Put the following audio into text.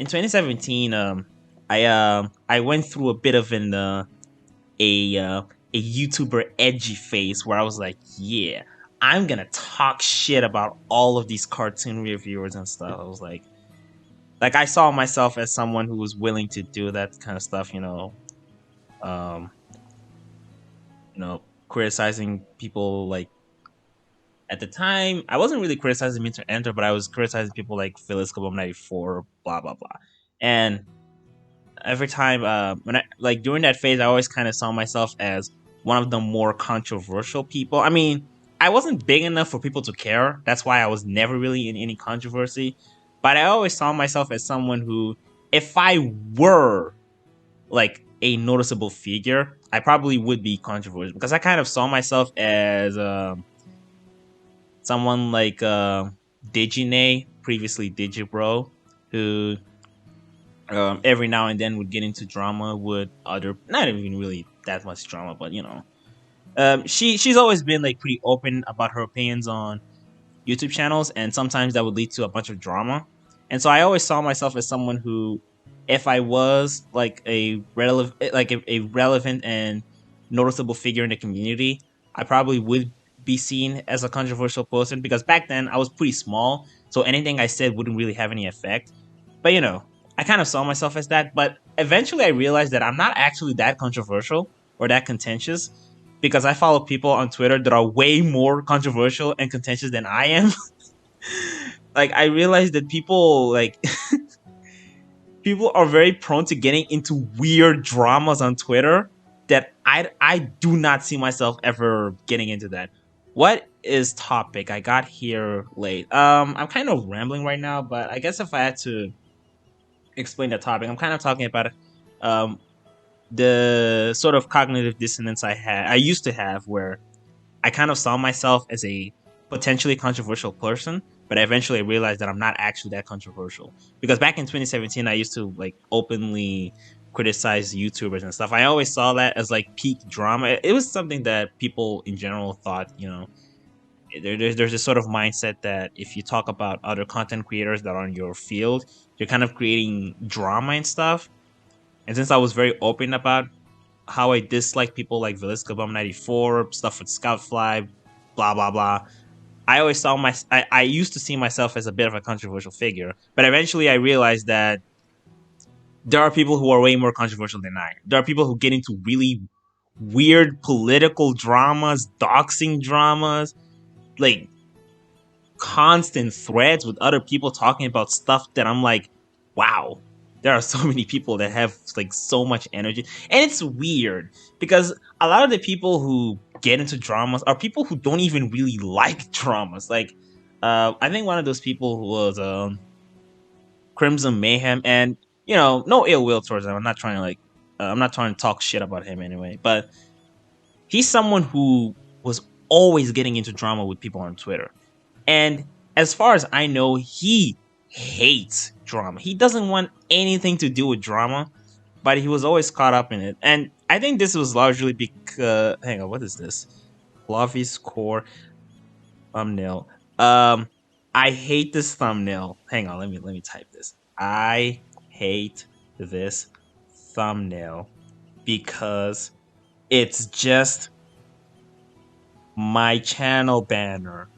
in 2017, I went through a bit of an a uh, a YouTuber edgy phase where I was like, yeah, I'm gonna talk shit about all of these cartoon reviewers and stuff. I was like I saw myself as someone who was willing to do that kind of stuff, um, criticizing people like at the time. I wasn't really criticizing Mr. Enter, but I was criticizing people like Phyllis Kabum 94, blah blah blah. And every time when I like during that phase, I always kind of saw myself as one of the more controversial people. I mean, I wasn't big enough for people to care. That's why I was never really in any controversy. But I always saw myself as someone who, if I were like a noticeable figure, I probably would be controversial because I kind of saw myself as someone like Digine, previously Digibro, who every now and then would get into drama with other, not even really that much drama, but she's always been like pretty open about her opinions on YouTube channels, and sometimes that would lead to a bunch of drama. And so I always saw myself as someone who, if I was like a relevant and noticeable figure in the community, I probably would be seen as a controversial person because back then I was pretty small, so anything I said wouldn't really have any effect. But I kind of saw myself as that. But eventually, I realized that I'm not actually that controversial or that contentious because I follow people on Twitter that are way more controversial and contentious than I am. Like I realized that people are very prone to getting into weird dramas on Twitter that I do not see myself ever getting into that. What is topic? I got here late. I'm kind of rambling right now, but I guess if I had to explain the topic, I'm kind of talking about um the sort of cognitive dissonance I used to have where I kind of saw myself as a potentially controversial person, but I eventually realized that I'm not actually that controversial. Because back in 2017, I used to like openly criticize YouTubers and stuff. I always saw that as like peak drama. It was something that people in general thought, there's this sort of mindset that if you talk about other content creators that are in your field, you're kind of creating drama and stuff. And since I was very open about how I dislike people like Velisca Bum 94, stuff with Scoutfly, blah blah blah. I always I used to see myself as a bit of a controversial figure, but eventually I realized that there are people who are way more controversial than I. There are people who get into really weird political dramas, doxing dramas, like constant threads with other people talking about stuff that I'm like, wow, there are so many people that have like so much energy. And it's weird because a lot of the people who get into dramas are people who don't even really like dramas. Like, I think one of those people was Crimson Mayhem, and no ill will towards him. I'm not trying to talk shit about him anyway, but he's someone who was always getting into drama with people on Twitter. And as far as I know, he hates drama. He doesn't want anything to do with drama, but he was always caught up in it. And I think this was largely because, hang on, what is this? Fluffy's core thumbnail. Um, I hate this thumbnail. Hang on, let me type this. I hate this thumbnail because it's just my channel banner